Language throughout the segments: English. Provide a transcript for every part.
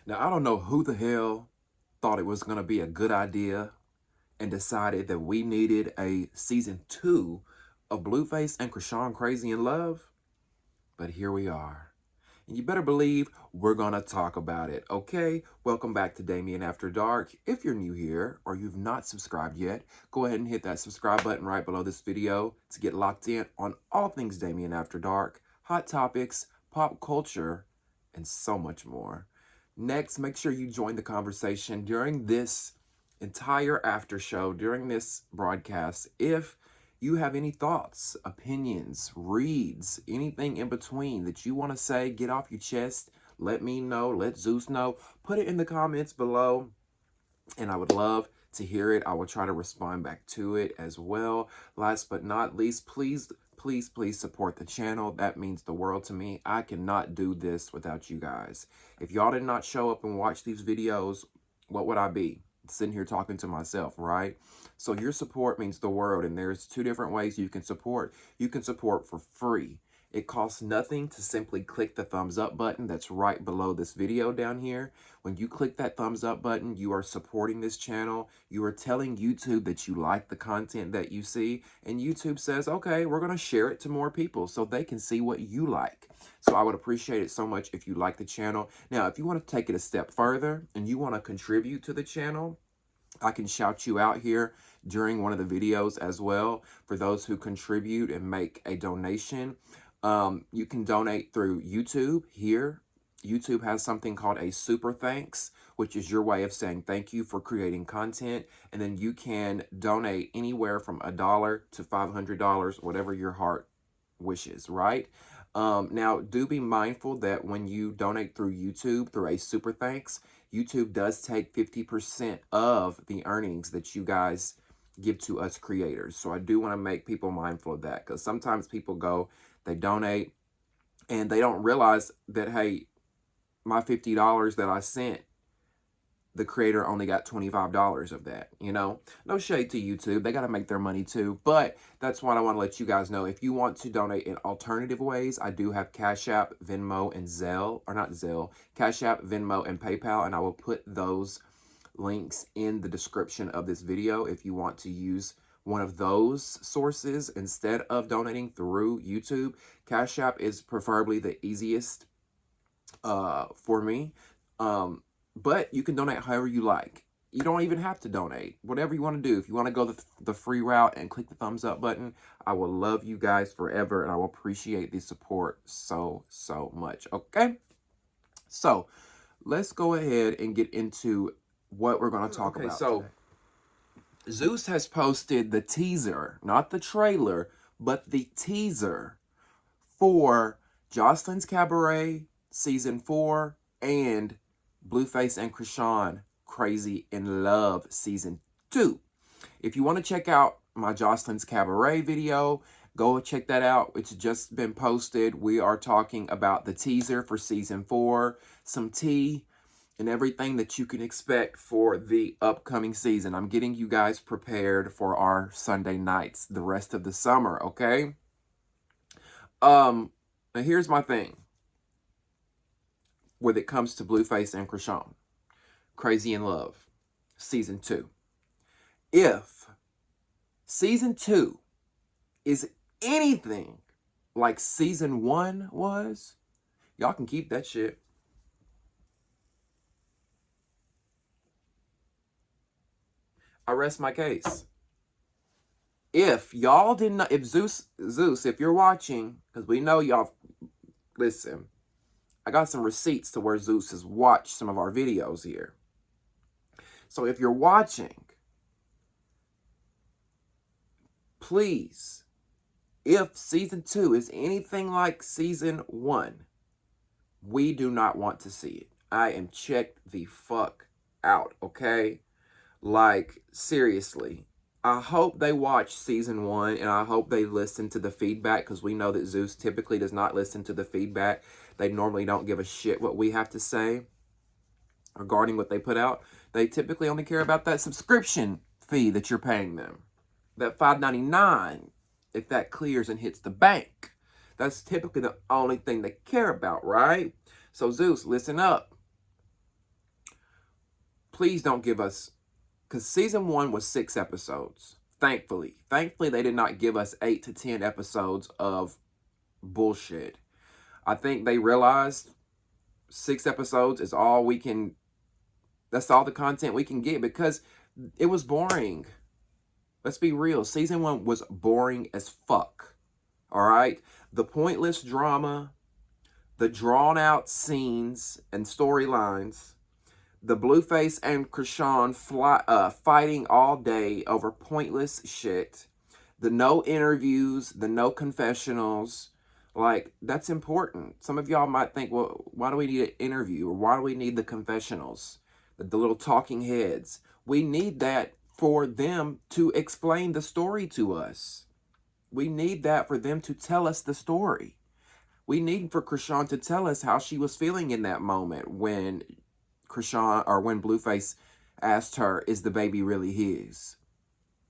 Now, I don't know who the hell thought it was going to be a good idea and decided that we needed a season 2 of Blueface and Chrisean Crazy in Love, but here we are. And you better believe we're going to talk about it, okay? Welcome back to Damien After Dark. If you're new here or you've not subscribed yet, go ahead and hit that subscribe button right below this video to get locked in on all things Damien After Dark, hot topics, pop culture, and so much more. Next, make sure you join the conversation during this entire after show, during this broadcast. If you have any thoughts, opinions, reads, anything in between that you want to say, get off your chest, let me know, let Zeus know, put it in the comments below, and I would love to hear it. I will try to respond back to it as well. Last but not least, please support the channel. That means the world to me. I cannot do this without you guys. If y'all did not show up and watch these videos, what would I be? Sitting here talking to myself, right? So your support means the world, and there's two different ways you can support. You can support for free. It costs nothing to simply click the thumbs up button that's right below this video down here. When you click that thumbs up button, you are supporting this channel. You are telling YouTube that you like the content that you see, and YouTube says, okay, we're going to share it to more people so they can see what you like. So I would appreciate it so much if you like the channel. Now, if you want to take it a step further and you want to contribute to the channel, I can shout you out here during one of the videos as well. For those who contribute and make a donation, you can donate through YouTube here. YouTube has something called a super thanks, which is your way of saying thank you for creating content. And then you can donate anywhere from $1 to $500, whatever your heart wishes, right? Now, do be mindful that when you donate through YouTube, through a super thanks, YouTube does take 50% of the earnings that you guys give to us creators. So I do want to make people mindful of that, because sometimes people go, they donate, and they don't realize that, hey, my $50 that I sent, the creator only got $25 of that, you know? No shade to YouTube. They got to make their money too. But that's what I want to let you guys know. If you want to donate in alternative ways, I do have Cash App, Venmo, and Zelle. Or not Zelle. Cash App, Venmo, and PayPal. And I will put those links in the description of this video if you want to use one of those sources instead of donating through YouTube. Cash App is preferably the easiest for me. But you can donate however you like. You don't even have to donate. Whatever you want to do. If you want to go the free route and click the thumbs up button, I will love you guys forever, and I will appreciate the support so much. Okay? So, let's go ahead and get into what we're going to talk about today. Zeus has posted the teaser, not the trailer, but the teaser for Jocelyn's Cabaret Season 4 and Blueface and Chrisean Crazy in Love Season 2. If you want to check out my Jocelyn's Cabaret video, go check that out. It's just been posted. We are talking about the teaser for Season 4, some tea, and everything that you can expect for the upcoming season. I'm getting you guys prepared for our Sunday nights the rest of the summer, okay? Now here's my thing when it comes to Blueface and Chrisean Crazy in Love Season 2. If Season 2 is anything like Season 1 was, y'all can keep that shit. I rest my case. If y'all did not, if Zeus, if you're watching, because we know y'all, listen, I got some receipts to where Zeus has watched some of our videos here. So if you're watching, please, if Season 2 is anything like Season 1, we do not want to see it. I am checked the fuck out, okay? Like, seriously. I hope they watch Season 1, and I hope they listen to the feedback, because we know that Zeus typically does not listen to the feedback. They normally don't give a shit what we have to say regarding what they put out. They typically only care about that subscription fee that you're paying them. That $5.99, if that clears and hits the bank. That's typically the only thing they care about, right? So Zeus, listen up. please don't give us, because season 1 was 6 episodes. Thankfully they did not give us 8 to 10 episodes of bullshit. I think they realized 6 episodes is all we can, that's all the content we can get, because it was boring. Let's be real. Season 1 was boring as fuck. All right? The pointless drama, the drawn out scenes and storylines, the Blueface and Chrisean fighting all day over pointless shit, the no interviews, the no confessionals. Like, that's important. Some of y'all might think, well, why do we need an interview? Or why do we need the confessionals? The little talking heads. We need that for them to explain the story to us. We need that for them to tell us the story. We need for Chrisean to tell us how she was feeling in that moment when Chrisean, or when Blueface asked her, is the baby really his?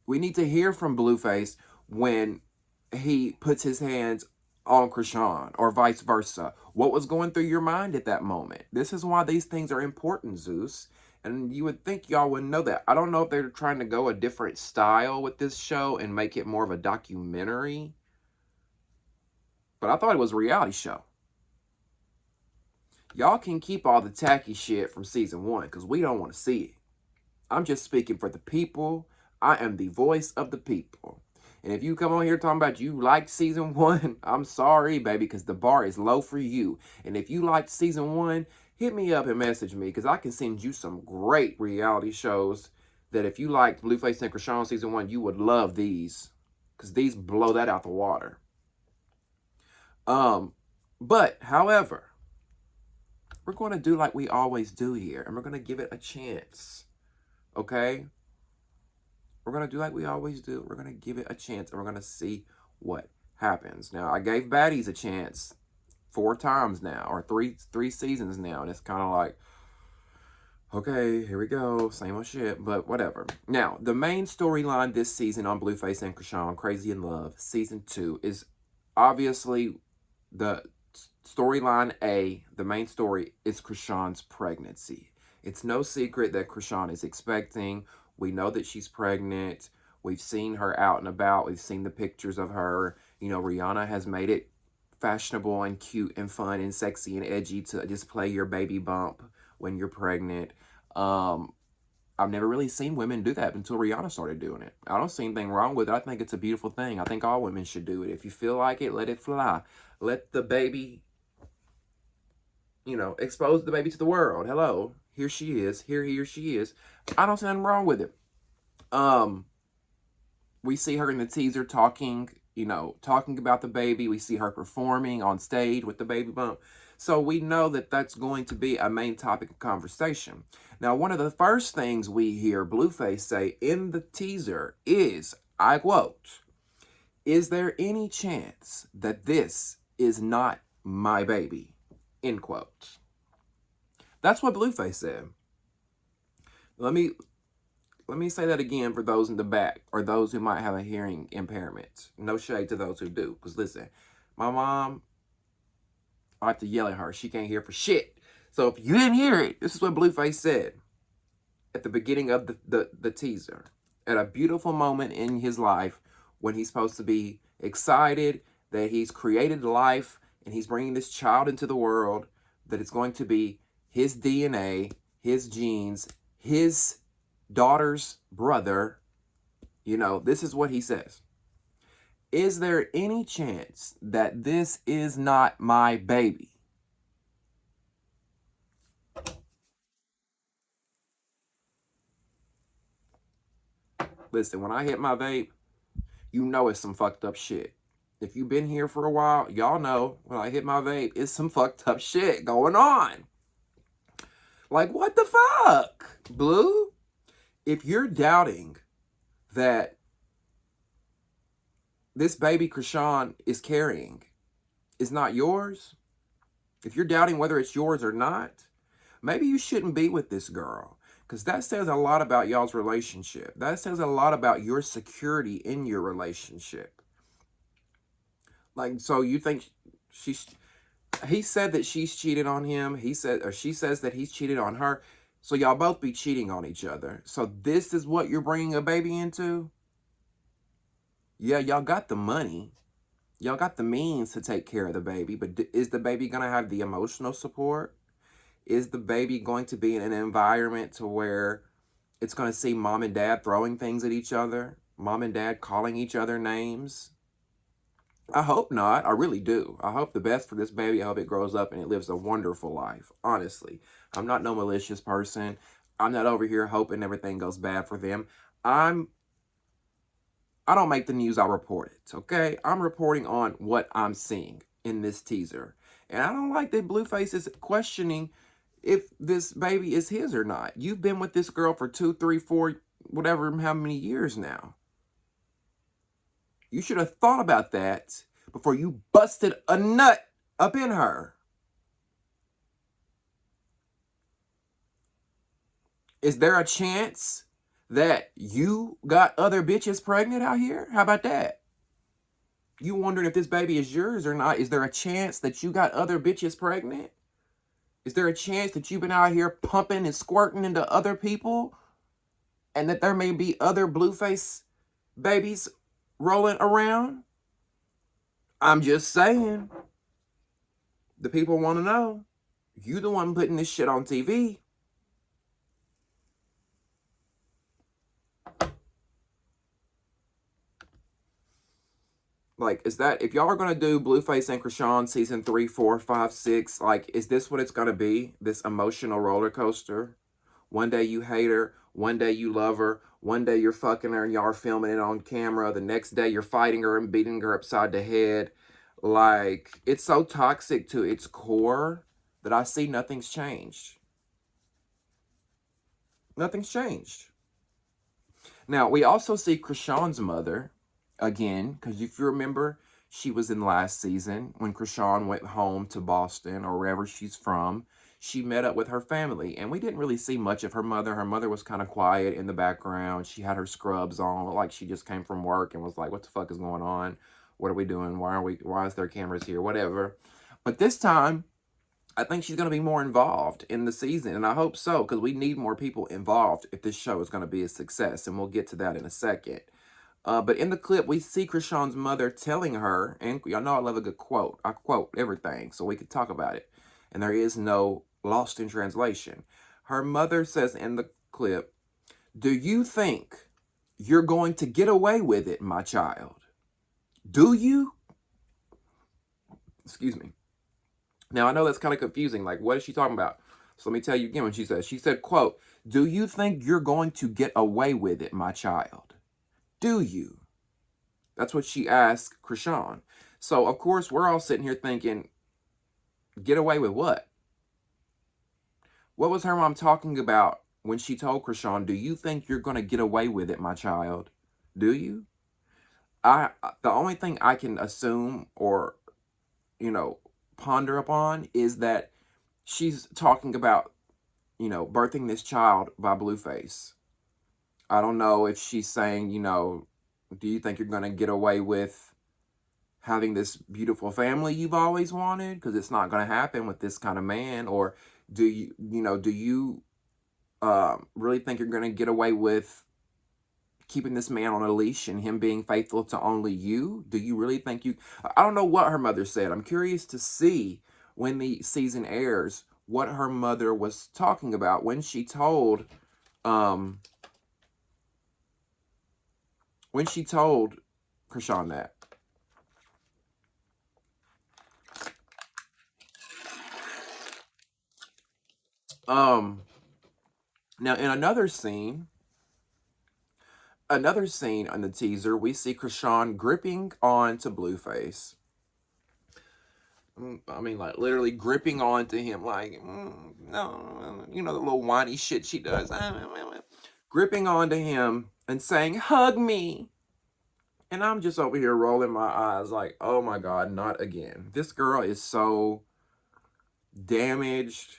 We need to hear from Blueface when he puts his hands on Chrisean, or vice versa. What was going through your mind at that moment? This is why these things are important, Zeus. And you would think y'all would know that. I don't know if they're trying to go a different style with this show and make it more of a documentary, but I thought it was a reality show. Y'all can keep all the tacky shit from season 1, because we don't want to see it. I'm just speaking for the people. I am the voice of the people. And if you come on here talking about you liked season 1, I'm sorry, baby, because the bar is low for you. And if you liked season 1, hit me up and message me, because I can send you some great reality shows that if you liked Blueface and Chrisean season 1, you would love these, because these blow that out the water. But, however, we're going to do like we always do here, and we're going to give it a chance, okay? We're going to do like we always do. We're going to give it a chance, and we're going to see what happens. Now, I gave Baddies a chance 4 times now, or three seasons now, and it's kind of like, okay, here we go, same old shit, but whatever. Now, the main storyline this season on Blueface and Chrisean, Crazy in Love, season 2, is obviously the storyline A. The main story is Chrisean's pregnancy. It's no secret that Chrisean is expecting. We know that she's pregnant. We've seen her out and about. We've seen the pictures of her. You know, Rihanna has made it fashionable and cute and fun and sexy and edgy to display your baby bump when you're pregnant. I've never really seen women do that until Rihanna started doing it. I don't see anything wrong with it. I think it's a beautiful thing. I think all women should do it. If you feel like it, let it fly. Let the baby, you know, expose the baby to the world. Hello, here she is. Here she is. I don't see nothing wrong with it. We see her in the teaser talking about the baby. We see her performing on stage with the baby bump. So we know that that's going to be a main topic of conversation. Now, one of the first things we hear Blueface say in the teaser is, I quote, "Is there any chance that this is not my baby?" End quote. That's what Blueface said. Let me say that again for those in the back, or those who might have a hearing impairment. No shade to those who do, because listen, my mom, I have to yell at her. She can't hear for shit. So if you didn't hear it, this is what Blueface said at the beginning of the teaser. At a beautiful moment in his life when he's supposed to be excited that he's created life and he's bringing this child into the world, that it's going to be his DNA, his genes, his daughter's brother. You know, this is what he says. Is there any chance that this is not my baby? Listen, when I hit my vape, you know it's some fucked up shit. If you've been here for a while, y'all know when I hit my vape, it's some fucked up shit going on. Like, what the fuck, Blue? If you're doubting that this baby Chrisean is carrying is not yours, if you're doubting whether it's yours or not, maybe you shouldn't be with this girl, because that says a lot about y'all's relationship. That says a lot about your security in your relationship. Like, so you think he said that she's cheated on him. He said, or she says that he's cheated on her. So y'all both be cheating on each other. So this is what you're bringing a baby into? Yeah, y'all got the money. Y'all got the means to take care of the baby, but is the baby going to have the emotional support? Is the baby going to be in an environment to where it's going to see mom and dad throwing things at each other? Mom and dad calling each other names? I hope not. I really do. I hope the best for this baby. I hope it grows up and it lives a wonderful life. Honestly, I'm not no malicious person. I'm not over here hoping everything goes bad for them. I'm I don't make the news, I report it, okay? I'm reporting on what I'm seeing in this teaser. And I don't like that Blueface is questioning if this baby is his or not. You've been with this girl for 2, 3, 4, whatever, how many years now. You should have thought about that before you busted a nut up in her. Is there a chance that you got other bitches pregnant out here? How about that? You wondering if this baby is yours or not? Is there a chance that you got other bitches pregnant? Is there a chance that you've been out here pumping and squirting into other people? And that there may be other Blueface babies rolling around? I'm just saying. The people want to know. You the one putting this shit on TV. Like, is that, if y'all are going to do Blueface and Chrisean season 3, 4, 5, 6, like, is this what it's going to be? This emotional roller coaster? One day you hate her, one day you love her, one day you're fucking her and y'all are filming it on camera, the next day you're fighting her and beating her upside the head. Like, it's so toxic to its core that I see nothing's changed. Nothing's changed. Now, we also see Chrisean's mother, again, because if you remember, she was in last season when Chrisean went home to Boston or wherever she's from. She met up with her family, and we didn't really see much of her mother. Her mother was kind of quiet in the background. She had her scrubs on, like she just came from work and was like, what the fuck is going on? What are we doing? Why is there cameras here? Whatever. But this time, I think she's going to be more involved in the season, and I hope so, because we need more people involved if this show is going to be a success, and we'll get to that in a second. But in the clip, we see Chrisean's mother telling her, and y'all know I love a good quote. I quote everything, so we could talk about it. And there is no lost in translation. Her mother says in the clip, "Do you think you're going to get away with it, my child? Do you?" Excuse me. Now, I know that's kind of confusing. Like, what is she talking about? So let me tell you again what she said. She said, quote, "Do you think you're going to get away with it, my child? Do you?" That's what she asked Chrisean. So, of course, we're all sitting here thinking, get away with what? What was her mom talking about when she told Chrisean, "Do you think you're going to get away with it, my child? Do you?" The only thing I can assume or, ponder upon is that she's talking about, birthing this child by Blueface. I don't know if she's saying, do you think you're going to get away with having this beautiful family you've always wanted? Because it's not going to happen with this kind of man. Or do you really think you're going to get away with keeping this man on a leash and him being faithful to only you? Do you really think you... I don't know what her mother said. I'm curious to see when the season airs what her mother was talking about when she told Chrisean that. Now in another scene on the teaser, we see Chrisean gripping on to Blueface. I mean, like, literally gripping onto him, like, no, the little whiny shit she does. Gripping onto him and saying, "Hug me." And I'm just over here rolling my eyes like, oh my God, not again. This girl is so damaged,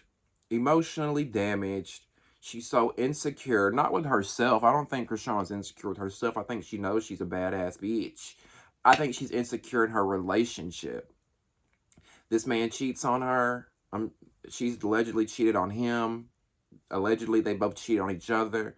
emotionally damaged. She's so insecure, not with herself. I don't think Chrisean's insecure with herself. I think she knows she's a badass bitch. I think she's insecure in her relationship. This man cheats on her. She's allegedly cheated on him. Allegedly, they both cheat on each other.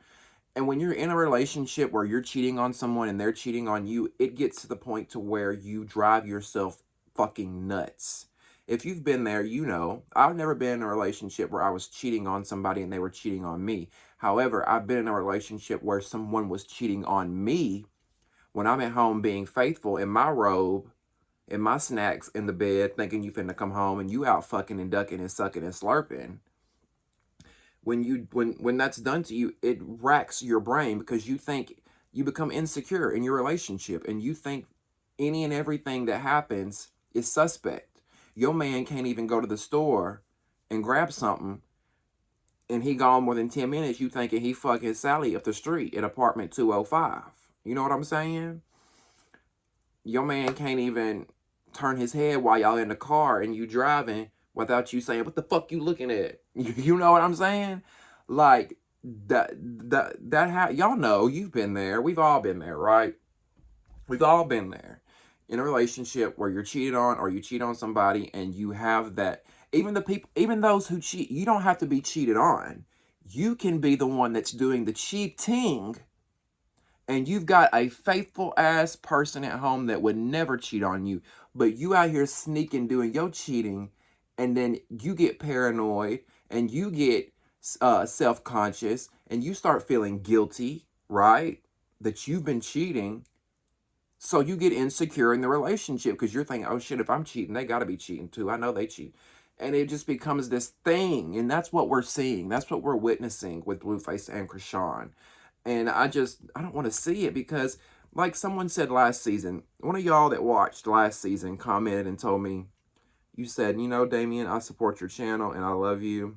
And when you're in a relationship where you're cheating on someone and they're cheating on you, it gets to the point to where you drive yourself fucking nuts. If you've been there, you know. I've never been in a relationship where I was cheating on somebody and they were cheating on me. However, I've been in a relationship where someone was cheating on me when I'm at home being faithful in my robe, in my snacks in the bed, thinking you finna come home and you out fucking and ducking and sucking and slurping. When that's done to you, it racks your brain because you think you become insecure in your relationship and you think any and everything that happens is suspect. Your man can't even go to the store and grab something and he gone more than 10 minutes, you thinking he fucking Sally up the street at apartment 205. You know what I'm saying? Your man can't even turn his head while y'all in the car and you driving without you saying, what the fuck you looking at? You know what I'm saying? Like, y'all know, you've been there. We've all been there, right? We've all been there. In a relationship where you're cheated on or you cheat on somebody and you have that, even those who cheat, you don't have to be cheated on. You can be the one that's doing the cheating, and you've got a faithful ass person at home that would never cheat on you, but you out here sneaking doing your cheating, and then you get paranoid and you get self-conscious and you start feeling guilty, right? That you've been cheating. So you get insecure in the relationship because you're thinking, oh shit, if I'm cheating, they got to be cheating too. I know they cheat. And it just becomes this thing. And that's what we're seeing. That's what we're witnessing with Blueface and Chrisean. And I don't want to see it because, like someone said last season, one of y'all that watched last season commented and told me, you said, you know, Damien, I support your channel and I love you.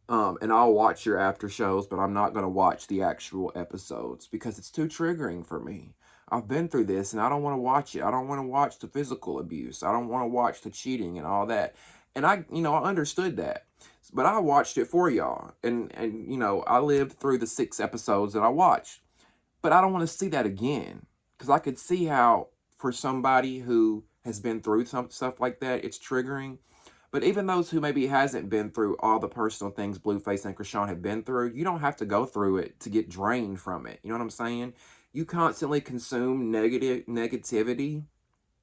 And I'll watch your after shows, but I'm not going to watch the actual episodes because it's too triggering for me. I've been through this and I don't want to watch it. I don't want to watch the physical abuse. I don't want to watch the cheating and all that. And I understood that. But I watched it for y'all. And I lived through the 6 episodes that I watched. But I don't want to see that again. Because I could see how, for somebody who has been through some stuff like that, it's triggering. But even those who maybe hasn't been through all the personal things Blueface and Chrisean have been through, you don't have to go through it to get drained from it. You know what I'm saying? You constantly consume negativity.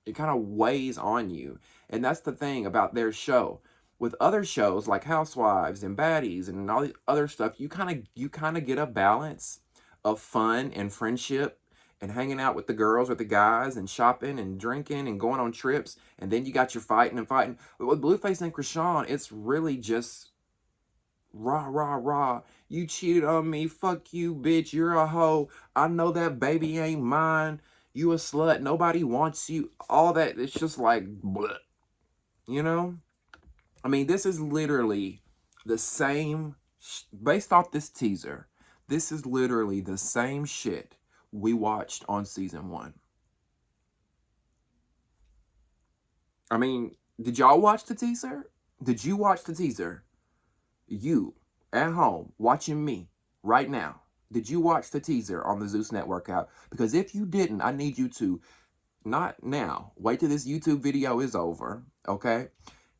It kind of weighs on you. And that's the thing about their show. With other shows like Housewives and Baddies and all the other stuff, you kind of get a balance of fun and friendship and hanging out with the girls or the guys and shopping and drinking and going on trips, and then you got your fighting and fighting. But with Blueface and Chrisean, it's really just rah, rah, rah. You cheated on me. Fuck you, bitch. You're a hoe. I know that baby ain't mine. You a slut. Nobody wants you. All that. It's just like, bleh. You know? I mean, this is literally the same, based off this teaser, this is literally the same shit we watched on season 1. I mean, did y'all watch the teaser? Did you watch the teaser? You, at home, watching me right now, did you watch the teaser on the Zeus Network app? Because if you didn't, I need you to, not now, wait till this YouTube video is over, okay?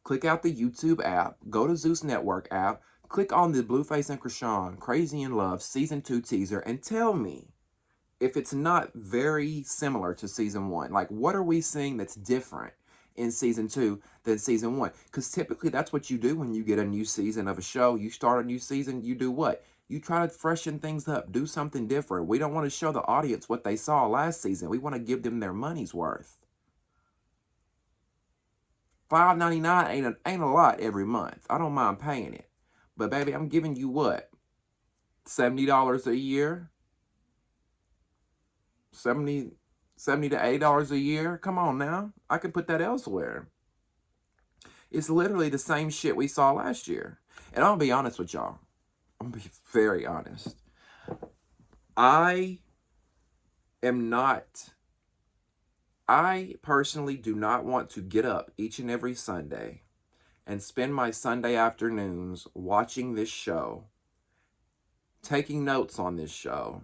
Click out the YouTube app, go to Zeus Network app, click on the Blueface and Chrisean Crazy in Love Season 2 teaser, and tell me if it's not very similar to Season 1. Like, what are we seeing that's different in Season 2 than Season 1? Because typically that's what you do when you get a new season of a show. You start a new season, you do what? You try to freshen things up, do something different. We don't want to show the audience what they saw last season. We want to give them their money's worth. $5.99 ain't a lot every month. I don't mind paying it. But baby, I'm giving you what? $70 a year? 70 to $80 a year? Come on now. I can put that elsewhere. It's literally the same shit we saw last year. And I'll be honest with y'all. I'm gonna be very honest. I personally do not want to get up each and every Sunday and spend my Sunday afternoons watching this show, taking notes on this show,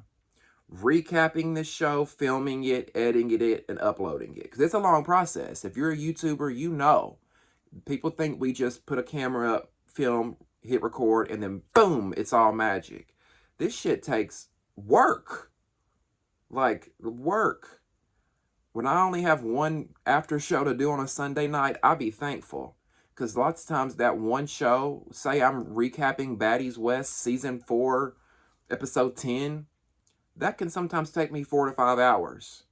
recapping this show, filming it, editing it, and uploading it. Because it's a long process. If you're a YouTuber, you know. People think we just put a camera up, film, hit record, and then boom, it's all magic. This shit takes work. Like, work. When I only have one after show to do on a Sunday night, I be thankful. Because lots of times that one show, say I'm recapping Baddies West season 4, episode 10, that can sometimes take me 4 to 5 hours.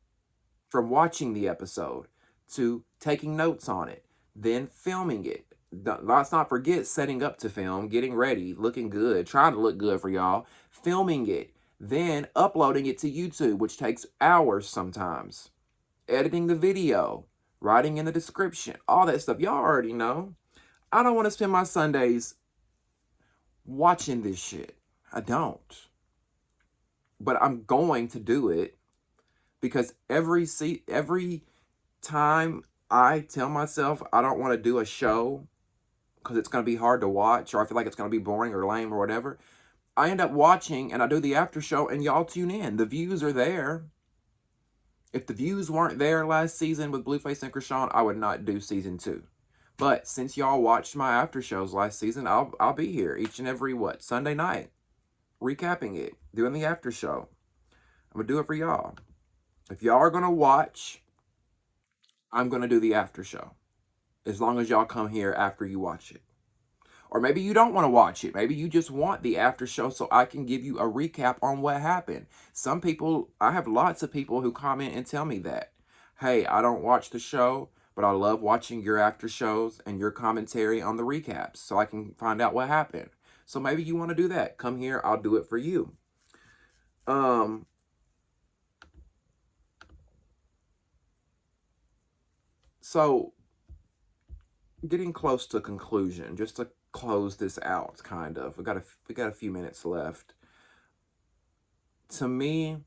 From watching the episode to taking notes on it, then filming it. Let's not forget setting up to film, getting ready, looking good, trying to look good for y'all, filming it, then uploading it to YouTube, which takes hours sometimes, editing the video, writing in the description, all that stuff. Y'all already know. I don't want to spend my Sundays watching this shit. I don't. But I'm going to do it because every time I tell myself I don't want to do a show because it's going to be hard to watch, or I feel like it's going to be boring or lame or whatever, I end up watching and I do the after show and y'all tune in. The views are there. If the views weren't there last season with Blueface and Chrisean, I would not do season 2. But since y'all watched my after shows last season, I'll be here each and every Sunday night, recapping it, doing the after show. I'm gonna do it for y'all. If y'all are gonna watch, I'm gonna do the after show. As long as y'all come here after you watch it. Or maybe you don't want to watch it. Maybe you just want the after show so I can give you a recap on what happened. Some people, I have lots of people who comment and tell me that. Hey, I don't watch the show, but I love watching your after shows and your commentary on the recaps so I can find out what happened. So maybe you want to do that. Come here, I'll do it for you. So getting close to conclusion, just to close this out, kind of. We got a few minutes left. To me,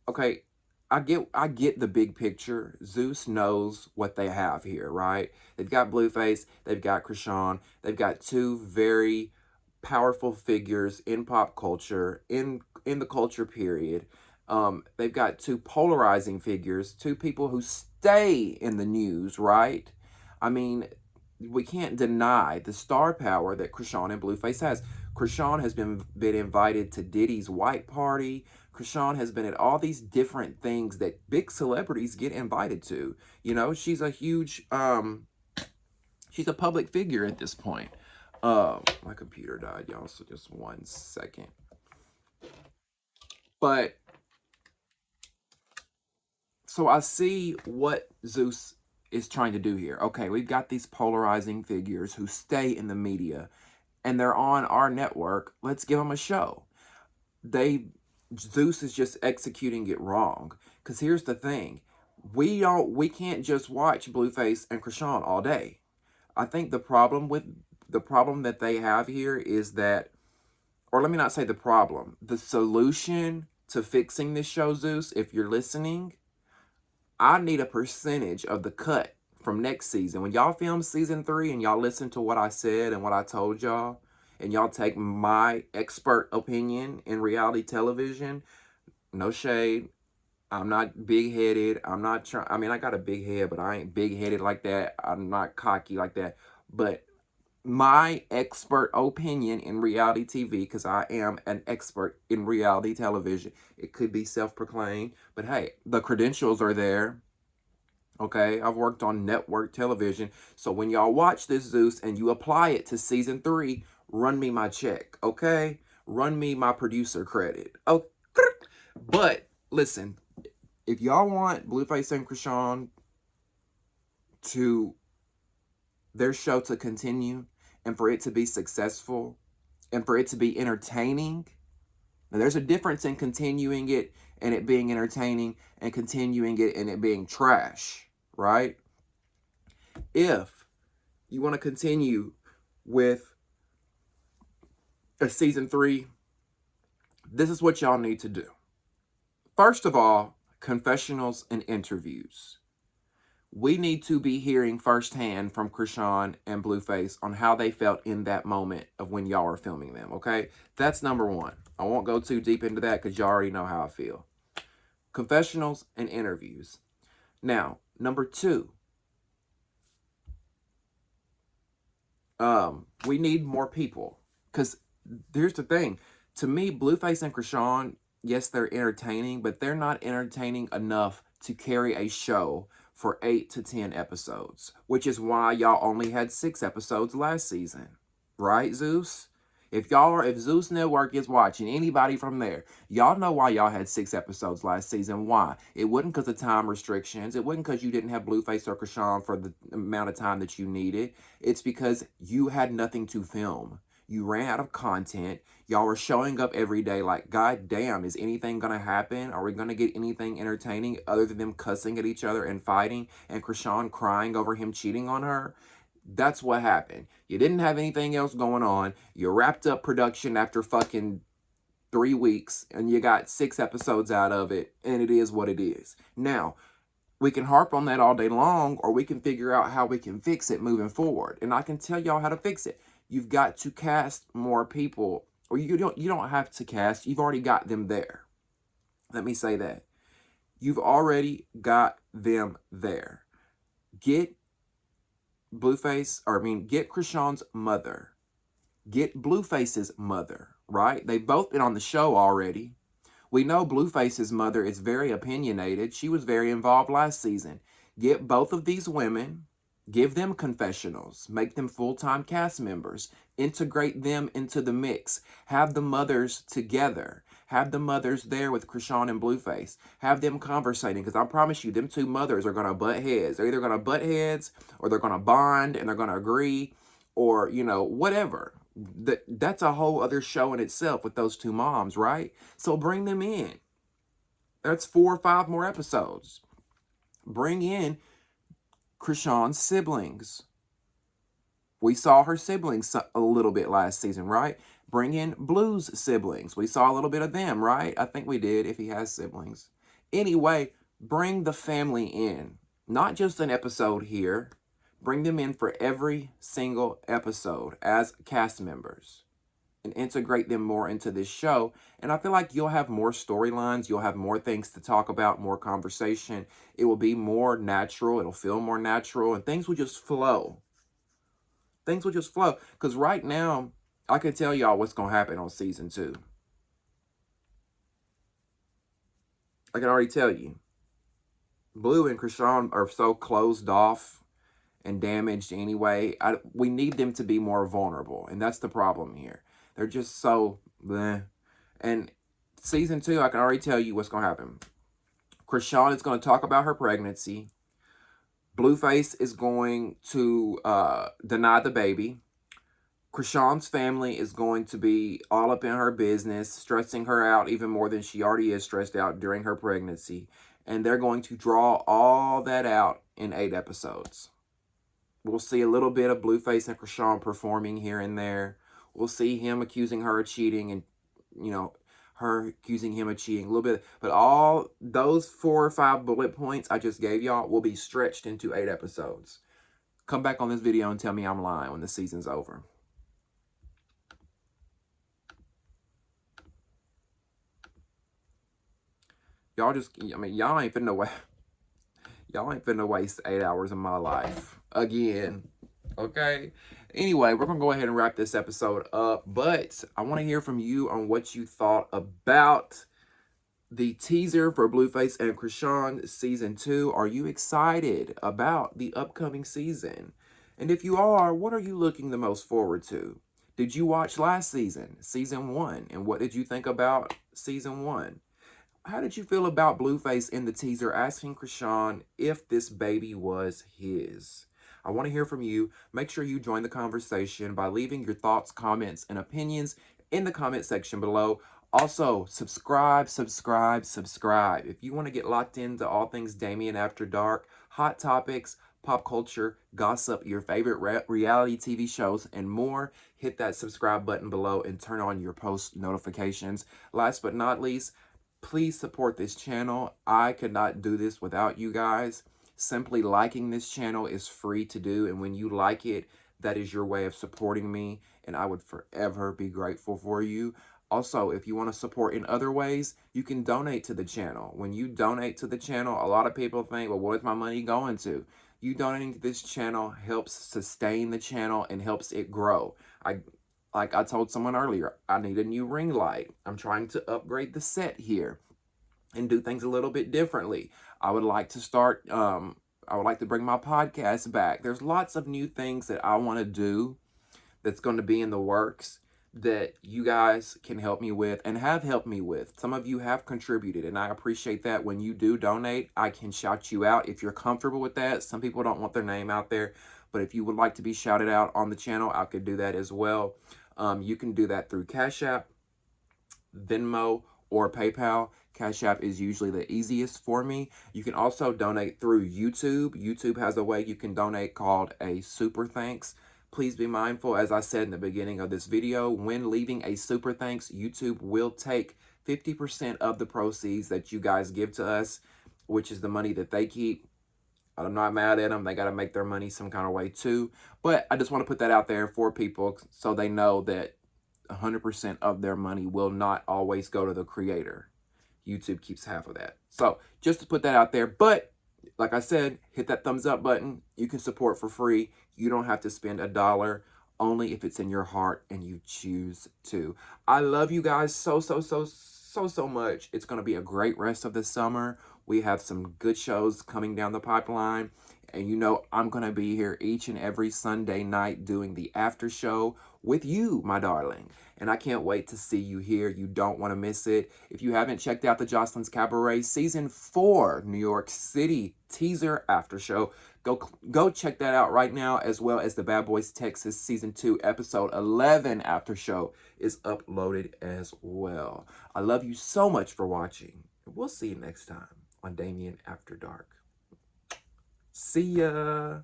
okay, I get the big picture. Zeus knows what they have here, right? They've got Blueface, they've got Chrisean, they've got two very powerful figures in pop culture, in the culture period. They've got two polarizing figures, two people who stay in the news, right? I mean, we can't deny the star power that Chrisean and Blueface has. Chrisean has been invited to Diddy's white party. Chrisean has been at all these different things that big celebrities get invited to. You know, she's a huge, she's a public figure at this point. My computer died, y'all, so just 1 second. But, so I see what Zeus is trying to do here. Okay, we've got these polarizing figures who stay in the media, and they're on our network. Let's give them a show. Zeus is just executing it wrong. Because here's the thing. We can't just watch Blueface and Chrisean all day. I think the problem that they have here is that, or let me not say the problem, the solution to fixing this show, Zeus, if you're listening, I need a percentage of the cut from next season. When y'all film season 3 and y'all listen to what I said and what I told y'all, and y'all take my expert opinion in reality television, no shade, I'm not big-headed, I'm not trying, I mean, I got a big head, but I ain't big-headed like that, I'm not cocky like that, but my expert opinion in reality TV, because I am an expert in reality television, it could be self-proclaimed, but hey, the credentials are there. Okay, I've worked on network television. So when y'all watch this, Zeus, and you apply it to season 3, run me my check, okay? Run me my producer credit. Oh, but listen, if y'all want Blueface and Chrisean to their show to continue and for it to be successful and for it to be entertaining, now there's a difference in continuing it and it being entertaining and continuing it and it being trash, right? If you want to continue with a season 3, this is what y'all need to do. First of all, confessionals and interviews. We need to be hearing firsthand from Chrisean and Blueface on how they felt in that moment of when y'all are filming them, okay? That's number 1. I won't go too deep into that because y'all already know how I feel. Confessionals and interviews. Now, number 2. We need more people. Because here's the thing. To me, Blueface and Chrisean, yes, they're entertaining, but they're not entertaining enough to carry a show for 8 to 10 episodes, which is why y'all only had 6 episodes last season. Right, Zeus? If Zeus Network is watching, anybody from there, y'all know why y'all had 6 episodes last season. Why? It wasn't because of time restrictions. It wasn't because you didn't have Blueface or Chrisean for the amount of time that you needed. It's because you had nothing to film. You ran out of content. Y'all were showing up every day like, God damn, is anything going to happen? Are we going to get anything entertaining other than them cussing at each other and fighting and Chrisean crying over him cheating on her? That's what happened. You didn't have anything else going on. You wrapped up production after fucking 3 weeks and you got 6 episodes out of it, and it is what it is. Now, we can harp on that all day long, or we can figure out how we can fix it moving forward. And I can tell y'all how to fix it. You've got to cast more people, or you don't have to cast. You've already got them there. Let me say that. You've already got them there. Get get Chrisean's mother. Get Blueface's mother, right? They've both been on the show already. We know Blueface's mother is very opinionated. She was very involved last season. Get both of these women, give them confessionals, make them full-time cast members, integrate them into the mix, have the mothers together, have the mothers there with Chrisean and Blueface, have them conversating, because I promise you, them two mothers are going to butt heads. They're either going to butt heads, or they're going to bond, and they're going to agree, or, whatever. That's a whole other show in itself with those two moms, right? So bring them in. That's 4 or 5 more episodes. Bring in Chrisean's siblings. We saw her siblings a little bit last season, right? Bring in Blue's siblings. We saw a little bit of them, right? I think we did, if he has siblings. Anyway, bring the family in. Not just an episode here. Bring them in for every single episode as cast members and integrate them more into this show. And I feel like you'll have more storylines. You'll have more things to talk about, more conversation. It will be more natural. It'll feel more natural, and things will just flow. Things will just flow. Because right now, I can tell y'all what's going to happen on season 2. I can already tell you. Blue and Chrisean are so closed off and damaged anyway. We need them to be more vulnerable, and that's the problem here. They're just so bleh. And season 2, I can already tell you what's going to happen. Chrisean is going to talk about her pregnancy. Blueface is going to deny the baby. Chrisean's family is going to be all up in her business, stressing her out even more than she already is stressed out during her pregnancy. And they're going to draw all that out in 8 episodes. We'll see a little bit of Blueface and Chrisean performing here and there. We'll see him accusing her of cheating and, her accusing him of cheating a little bit. But all those 4 or 5 bullet points I just gave y'all will be stretched into 8 episodes. Come back on this video and tell me I'm lying when the season's over. Y'all ain't finna waste 8 hours of my life again. Okay? Anyway, we're going to go ahead and wrap this episode up. But I want to hear from you on what you thought about the teaser for Blueface and Chrisean Season 2. Are you excited about the upcoming season? And if you are, what are you looking the most forward to? Did you watch last season, Season 1? And what did you think about Season 1? How did you feel about Blueface in the teaser asking Chrisean if this baby was his? I want to hear from you. Make sure you join the conversation by leaving your thoughts, comments, and opinions in the comment section below. Also, subscribe. If you want to get locked into all things Damien After Dark, hot topics, pop culture, gossip, your favorite reality TV shows, and more, hit that subscribe button below and turn on your post notifications. Last but not least, please support this channel. I could not do this without you guys. Simply liking this channel is free to do, and when you like it, that is your way of supporting me, and I would forever be grateful for you. Also, if you want to support in other ways, you can donate to the channel. When you donate to the channel, a lot of people think, well, what is my money going to? You donating to this channel helps sustain the channel and helps it grow. Like I told someone earlier, I need a new ring light. I'm trying to upgrade the set here and do things a little bit differently. I would like to start, I would like to bring my podcast back. There's lots of new things that I want to do that's going to be in the works that you guys can help me with and have helped me with. Some of you have contributed, and I appreciate that. When you do donate, I can shout you out if you're comfortable with that. Some people don't want their name out there, but if you would like to be shouted out on the channel, I could do that as well. You can do that through Cash App, Venmo, or PayPal. Cash App is usually the easiest for me. You can also donate through YouTube. YouTube has a way you can donate called a super thanks. Please be mindful, as I said in the beginning of this video, when leaving a super thanks, YouTube will take 50% of the proceeds that you guys give to us, which is the money that they keep. I'm not mad at them. They got to make their money some kind of way too. But I just want to put that out there for people so they know that 100% of their money will not always go to the creator. YouTube keeps half of that. So just to put that out there. But like I said, hit that thumbs up button. You can support for free. You don't have to spend $1, only if it's in your heart and you choose to. I love you guys so much. It's going to be a great rest of the summer. We have some good shows coming down the pipeline. And you know, I'm going to be here each and every Sunday night doing the after show with you, my darling. And I can't wait to see you here. You don't want to miss it. If you haven't checked out the Jocelyn's Cabaret Season 4 New York City teaser after show, go check that out right now, as well as the Bad Boys Texas Season 2 Episode 11 after show is uploaded as well. I love you so much for watching. We'll see you next time on Damien After Dark. See ya.